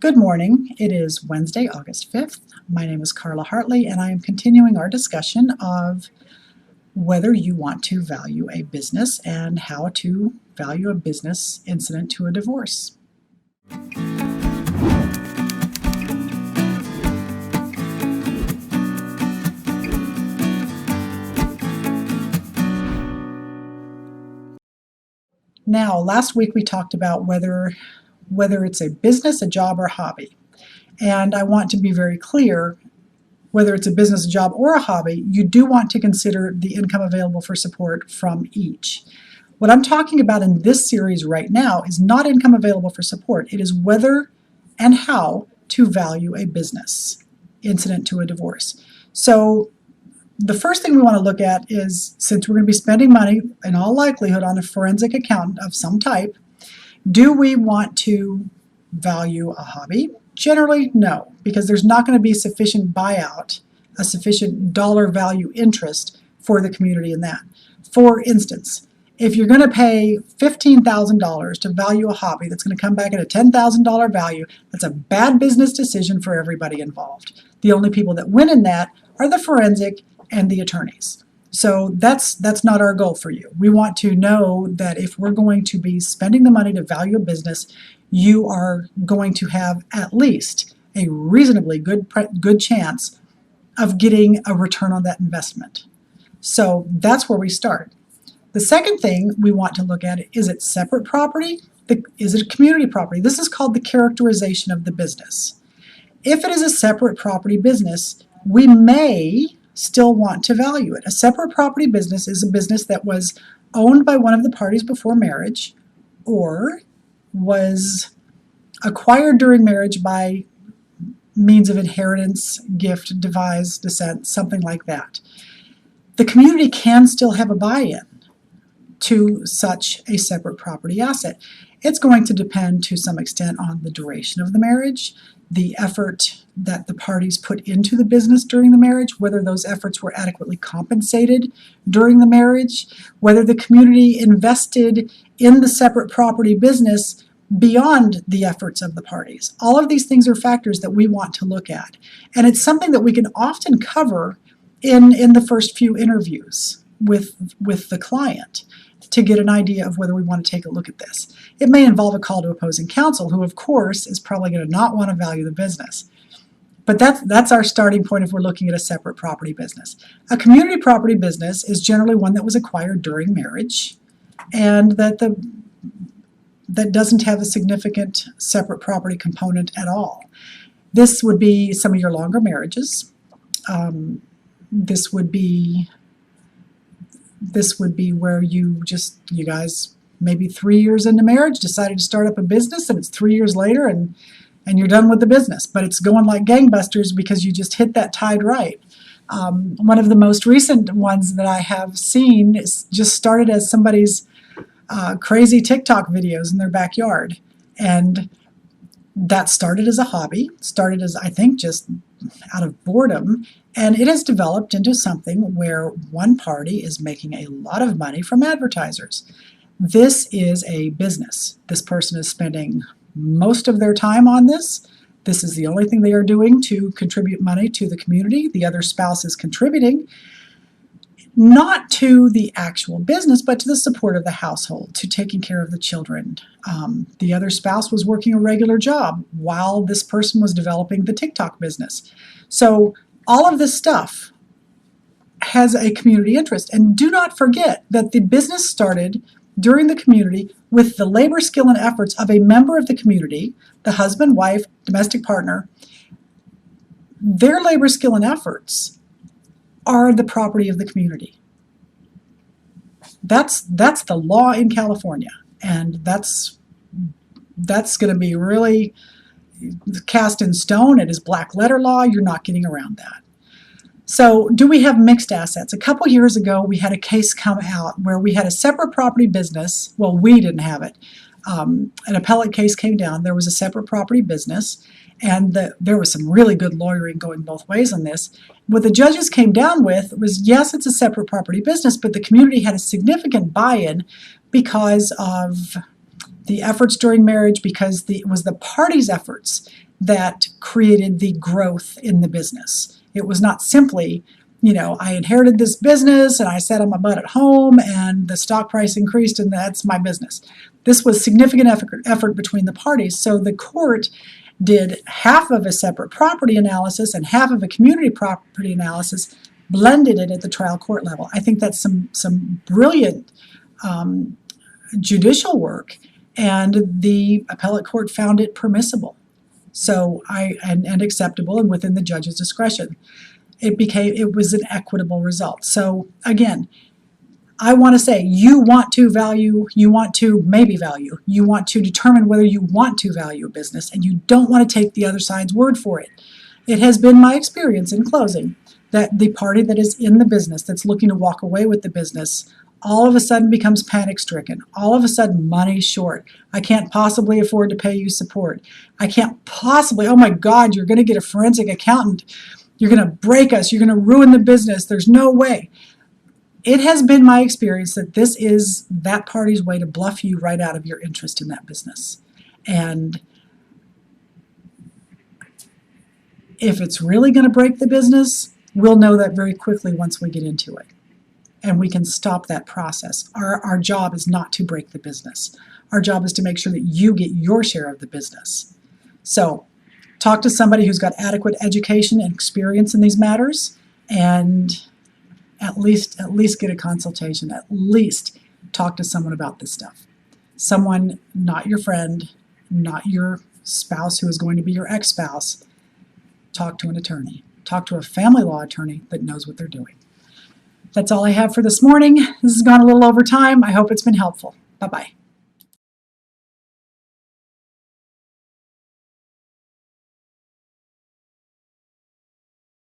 Good morning. It is Wednesday, August 5th. My name is Carla Hartley, and I am continuing our discussion of whether you want to value a business and how to value a business incident to a divorce. Now, last week we talked about whether it's a business, a job, or a hobby. And I want to be very clear, whether it's a business, a job, or a hobby, you do want to consider the income available for support from each. What I'm talking about in this series right now is not income available for support. It is whether and how to value a business incident to a divorce. So the first thing we want to look at is, since we're going to be spending money in all likelihood on a forensic accountant of some type, do we want to value a hobby? Generally, no, because there's not going to be sufficient buyout, a sufficient dollar value interest for the community in that. For instance, if you're going to pay $15,000 to value a hobby that's going to come back at a $10,000 value, that's a bad business decision for everybody involved. The only people that win in that are the forensic and the attorneys. So that's not our goal for you. We want to know that if we're going to be spending the money to value a business, you are going to have at least a reasonably good chance of getting a return on that investment. So that's where we start. The second thing we want to look at is it separate property? Is it community property? This is called the characterization of the business. If it is a separate property business, we may still want to value it. A separate property business is a business that was owned by one of the parties before marriage or was acquired during marriage by means of inheritance, gift, devise, descent, something like that. The community can still have a buy-in to such a separate property asset. It's going to depend to some extent on the duration of the marriage, the effort that the parties put into the business during the marriage, whether those efforts were adequately compensated during the marriage, whether the community invested in the separate property business beyond the efforts of the parties. All of these things are factors that we want to look at. And it's something that we can often cover in the first few interviews with the client to get an idea of whether we want to take a look at this. It may involve a call to opposing counsel, who of course is probably going to not want to value the business. But that's our starting point if we're looking at a separate property business. A community property business is generally one that was acquired during marriage and that doesn't have a significant separate property component at all. This would be some of your longer marriages. This would be where you guys, maybe 3 years into marriage, decided to start up a business, and it's 3 years later and you're done with the business, but it's going like gangbusters because you just hit that tide right. One of the most recent ones that I have seen just started as somebody's crazy TikTok videos in their backyard, and that started as a hobby, started as, I think, just out of boredom, and it has developed into something where one party is making a lot of money from advertisers. This is a business. This person is spending most of their time on this. This is the only thing they are doing to contribute money to the community. The other spouse is contributing, not to the actual business, but to the support of the household, to taking care of the children. The other spouse was working a regular job while this person was developing the TikTok business. So all of this stuff has a community interest. And do not forget that the business started during the community with the labor, skill, and efforts of a member of the community, the husband, wife, domestic partner. Their labor, skill, and efforts are the property of the community. That's the law in California, and that's going to be really cast in stone. It is black letter law. You're not getting around that. So do we have mixed assets? A couple years ago, we had a case come out where we had a separate property business. Well, we didn't have it. An appellate case came down. There was a separate property business, and there was some really good lawyering going both ways on this. What the judges came down with was, yes, it's a separate property business, but the community had a significant buy-in because of the efforts during marriage, because it was the parties' efforts that created the growth in the business. It was not simply, I inherited this business and I sat on my butt at home and the stock price increased and that's my business. This was significant effort between the parties. So the court did half of a separate property analysis and half of a community property analysis, blended it at the trial court level. I think that's some brilliant judicial work, and the appellate court found it permissible. So and acceptable and within the judge's discretion. It was an equitable result. So again, I want to say you want to determine whether you want to value a business, and you don't want to take the other side's word for it. It has been my experience in closing that the party that is in the business, that's looking to walk away with the business, all of a sudden becomes panic-stricken. All of a sudden, money's short. I can't possibly afford to pay you support. I can't possibly, oh my God, you're going to get a forensic accountant. You're going to break us. You're going to ruin the business. There's no way. It has been my experience that this is that party's way to bluff you right out of your interest in that business. And if it's really going to break the business, we'll know that very quickly once we get into it. And we can stop that process. Our job is not to break the business. Our job is to make sure that you get your share of the business. So talk to somebody who's got adequate education and experience in these matters, and at least get a consultation. At least talk to someone about this stuff. Someone, not your friend, not your spouse who is going to be your ex-spouse. Talk to an attorney. Talk to a family law attorney that knows what they're doing. That's all I have for this morning. This has gone a little over time. I hope it's been helpful. Bye-bye.